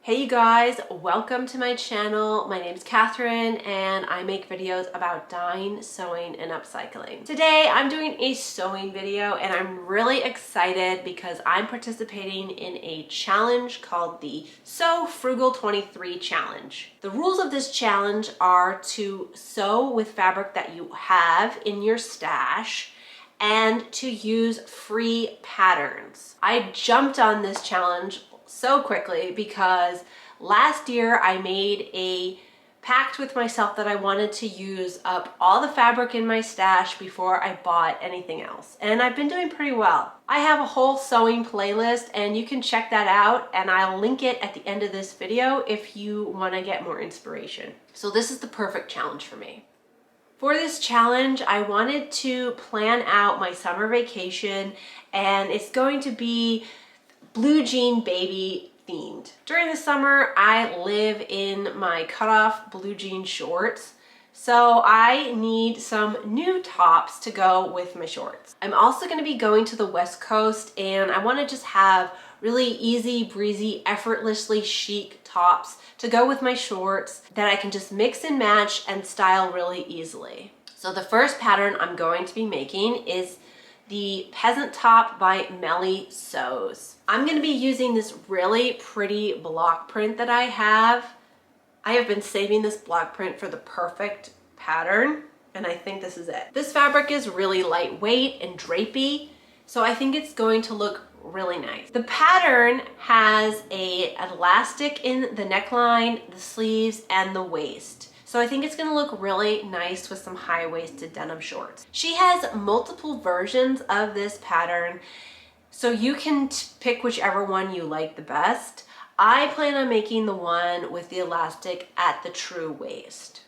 Hey you guys, welcome to my channel. My name is Catherine and I make videos about dyeing, sewing, and upcycling. Today I'm doing a sewing video and I'm really excited because I'm participating in a challenge called the Sew Frugal 23 Challenge. The rules of this challenge are to sew with fabric that you have in your stash and to use free patterns. I jumped on this challenge so quickly because last year I made a pact with myself that I wanted to use up all the fabric in my stash before I bought anything else. And I've been doing pretty well. I have a whole sewing playlist and you can check that out and I'll link it at the end of this video if you want to get more inspiration. So this is the perfect challenge for me. For this challenge, I wanted to plan out my summer vacation and it's going to be blue jean baby themed. During the summer, I live in my cutoff blue jean shorts, so I need some new tops to go with my shorts. I'm also going to be going to the West Coast and I want to just have really easy breezy, effortlessly chic tops to go with my shorts that I can just mix and match and style really easily. So the first pattern I'm going to be making is the Peasant top by Melly Sews. I'm going to be using this really pretty block print that I have. I have been saving this block print for the perfect pattern and I think this is it. This fabric is really lightweight and drapey, so I think it's going to look really nice. The pattern has an elastic in the neckline, the sleeves, and the waist. So I think it's gonna look really nice with some high-waisted denim shorts. She has multiple versions of this pattern, so you can pick whichever one you like the best. I plan on making the one with the elastic at the true waist.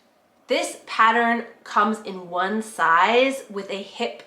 This pattern comes in one size with a hip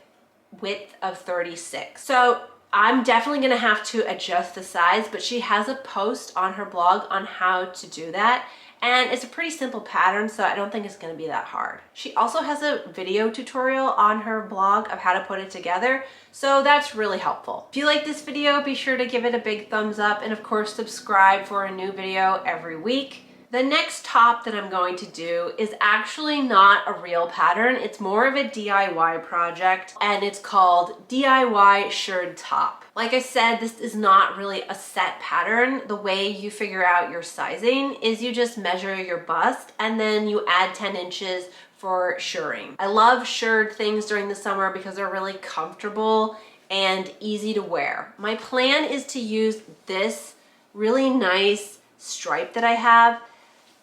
width of 36. So I'm definitely gonna have to adjust the size, but she has a post on her blog on how to do that. And it's a pretty simple pattern, so I don't think it's gonna be that hard. She also has a video tutorial on her blog of how to put it together, so that's really helpful. If you like this video, be sure to give it a big thumbs up and of course subscribe for a new video every week. The next top that I'm going to do is actually not a real pattern. It's more of a DIY project and it's called DIY Shirred Top. Like I said, this is not really a set pattern. The way you figure out your sizing is you just measure your bust and then you add 10 inches for shirring. I love shirred things during the summer because they're really comfortable and easy to wear. My plan is to use this really nice stripe that I have.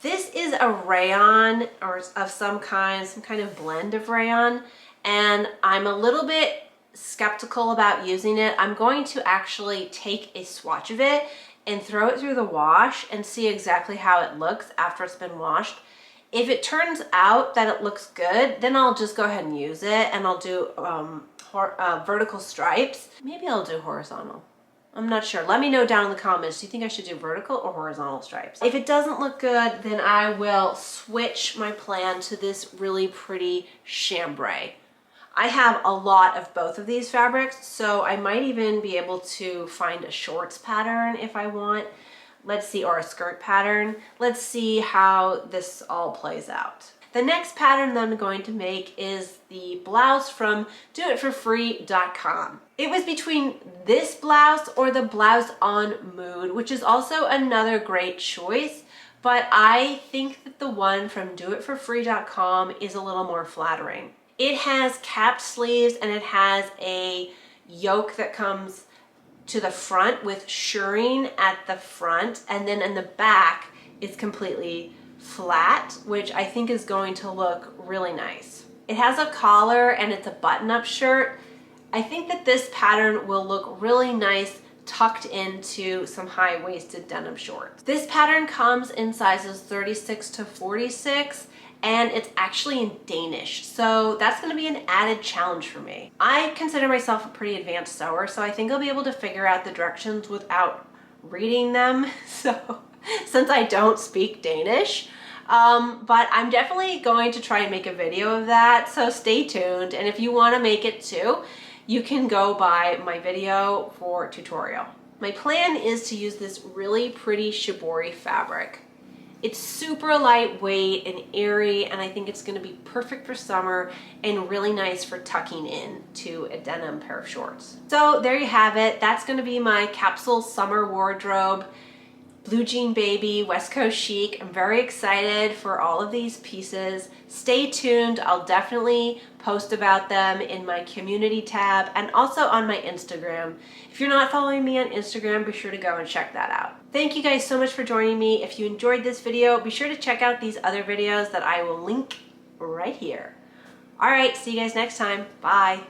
This is a rayon or of some kind of blend of rayon, and I'm a little bit skeptical about using it. I'm going to actually take a swatch of it and throw it through the wash and see exactly how it looks after it's been washed. If it turns out that it looks good, then I'll just go ahead and use it and I'll do vertical stripes. Maybe I'll do horizontal. I'm not sure. Let me know down in the comments. Do you think I should do vertical or horizontal stripes? If it doesn't look good, then I will switch my plan to this really pretty chambray. I have a lot of both of these fabrics, so I might even be able to find a shorts pattern if I want. Let's see, or a skirt pattern. Let's see how this all plays out. The next pattern that I'm going to make is the blouse from doitforfree.com. It was between this blouse or the blouse on Mood, which is also another great choice, but I think that the one from doitforfree.com is a little more flattering. It has capped sleeves and it has a yoke that comes to the front with shirring at the front, and then in the back it's completely flat, which I think is going to look really nice. It has a collar and it's a button-up shirt. I think that this pattern will look really nice tucked into some high-waisted denim shorts. This pattern comes in sizes 36 to 46 and it's actually in Danish, so that's going to be an added challenge for me. I consider myself a pretty advanced sewer, so I think I'll be able to figure out the directions without reading them. So since I don't speak Danish, but I'm definitely going to try and make a video of that, so stay tuned. And if you want to make it too, you can go by my video for tutorial. My plan is to use this really pretty Shibori fabric. It's super lightweight and airy, and I think it's going to be perfect for summer and really nice for tucking in to a denim pair of shorts. So there you have it. That's going to be my capsule summer wardrobe. Blue jean baby, West Coast chic. I'm very excited for all of these pieces. Stay tuned. I'll definitely post about them in my community tab and also on my Instagram. If you're not following me on Instagram, be sure to go and check that out. Thank you guys so much for joining me. If you enjoyed this video, be sure to check out these other videos that I will link right here. All right, see you guys next time. Bye.